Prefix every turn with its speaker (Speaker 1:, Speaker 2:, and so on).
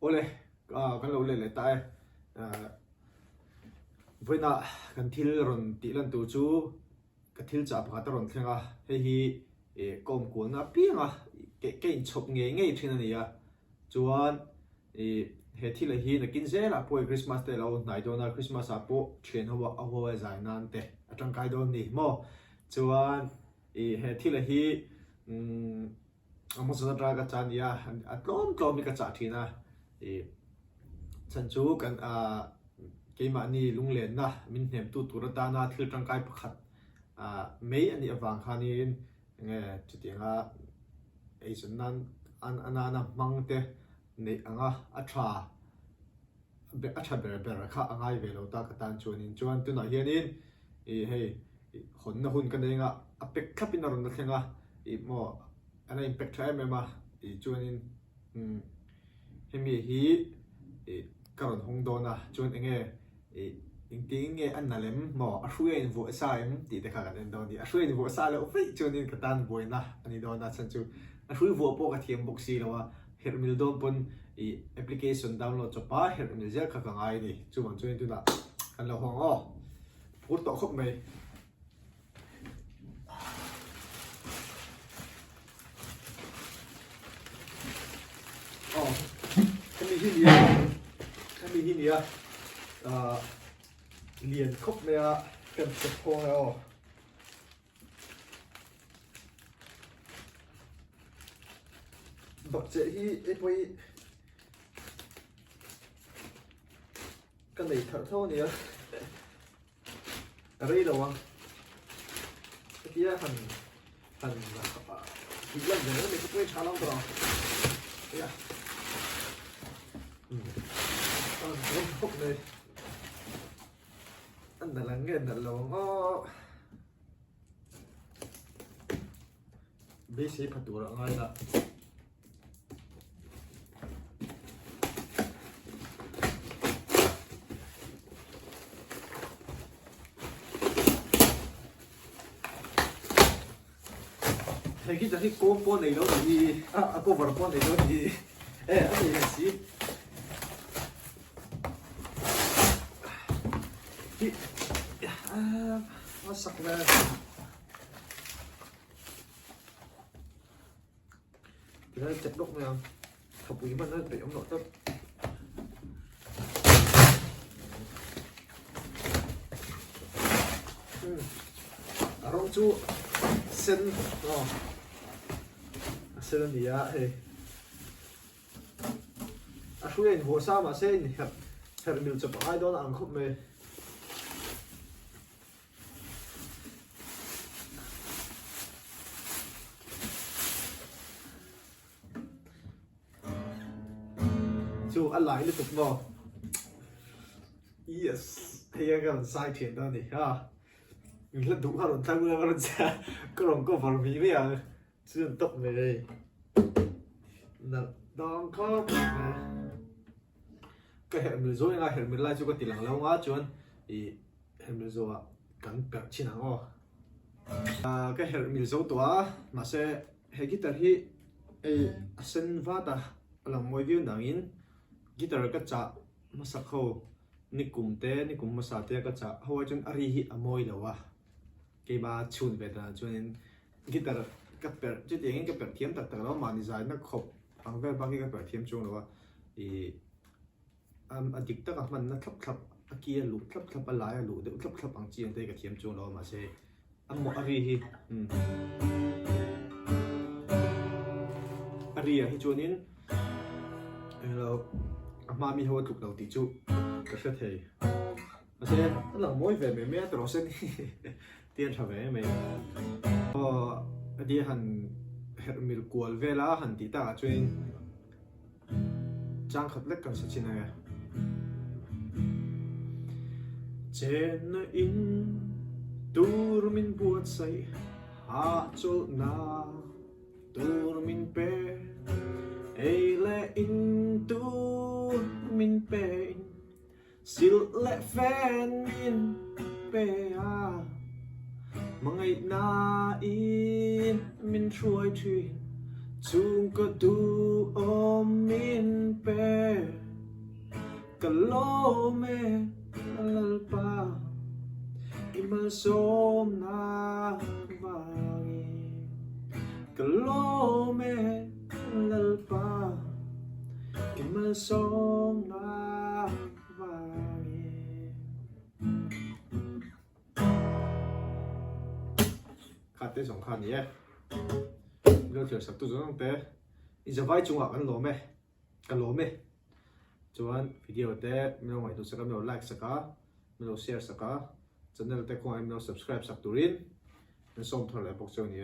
Speaker 1: Ole kan lo le tai với na kan thil ron ti lan tu chu ka thil cha pakhat ron thlenga hi kom kual na pianga ke in chop nge thin ani a chuan he thil hi na kin zela poi Christmas te lo nai do na Christmas a po thlen hawa zai nan te atang kai don ni mo chuan he thil hi amo sa draga chan ya atlom mi ka cha thina chan chu kan ke ma ni lunglen na min hnem tu turata na thil tang kai pakhat mei ani awang khanin nge chutianga eisun nan anana mangte nei anga atha ber kha angai velo ta ka tan chuanin chuan tuna hianin hei hon na hun kan enga apek khapin ron na thenga mo ana impact tha mema chuanin hemi hi karon hongdona chuan enge ting nge an nalem mo a hruin vo saim ti te kha kan don ni a hruin vo sa le ofei chuanin ka tan boina ani dona chan chu a hrui vo po ka thiam boxi lawa hermil don pon application download chopa hermil zel kha ka ngai ni chuan chuan tu na kan lo hong o put to khop mai cái gì nhỉ liền khúc này cần chụp cô nào bật dậy hi ấy với cái này thở thô nhỉ ở đây đâu anh cái kia phần thì lần nữa mình cũng quay trả lắm rồi yeah. Khúc này anh đã lắng nghe đã lâu ó biết sĩ phát tụ rồi ngay đó thầy khi thấy cô này nó gì cô vợ cô này nó gì anh gì là gì nó sặc ra thì nó chặt đốt này không thọc quý mà nó để ông nội tất rong chu sen sen gì á thì suy hồ sa mà sen hạt miêu chụp ai đó là ăn khóc mê chú ăn lại liên tục vào yes thì cái còn sai chuyện đó đi ha mình lần đúng hơn tăng lên hơn xa có lòng có phần mỹ bây giờ chưa tập về đây là đó có cái hệ mình dối ngay hệ mình lại cho cái tiền lằng lâu á chuan thì hệ mình dối cắn bẹt chi nào cái hệ mình dối tua mà sẽ hệ guitar hi sen vata làm môi view nang in guitar cái chả mà sắc khâu nikum mà sa te cái chả hoa chuan ari hi amoi lawa cái ba chun về đó chuan guitar cái bẹt chứ tiếng cái bẹt thiếm tật nó mà design nó khop ang vel ba cái bẹt thiếm chung lawa thì adik ta ka man na thlap akia lu thlap alai lu de thlap ang chiang te ka thiam chung lo ma se ammo ari hi ari hi chuanin lo ama mi ho tuk lo ti chu ka hre thei ma se la moi ve me tro sen tian tha ve me adi han hermil kual vela han ti ta chuin chang khat lek kan sa chinaya trên in tur min buat say ha chol na tur min pe ei le in tur min pe sil le fan min pe a mangai na in min throi thin chung ko tu om min pe kalo me lalpa imal som na vangi kalo me lalpa imal som na vangi khát tới sòng khát nhéเราเจอสักตัวจงเตะอีจะไว้จังหวะกันล้มไหมจวนวิดีโอเตะไม่ต้องไปดูสักไม่ต้องไลค์สักไม่ต้องแชร์สักจนเราเตะก็ให้ไม่ต้อง subscribe สักตัวรินมันส่งเท่าไหร่พวกเจ้านี่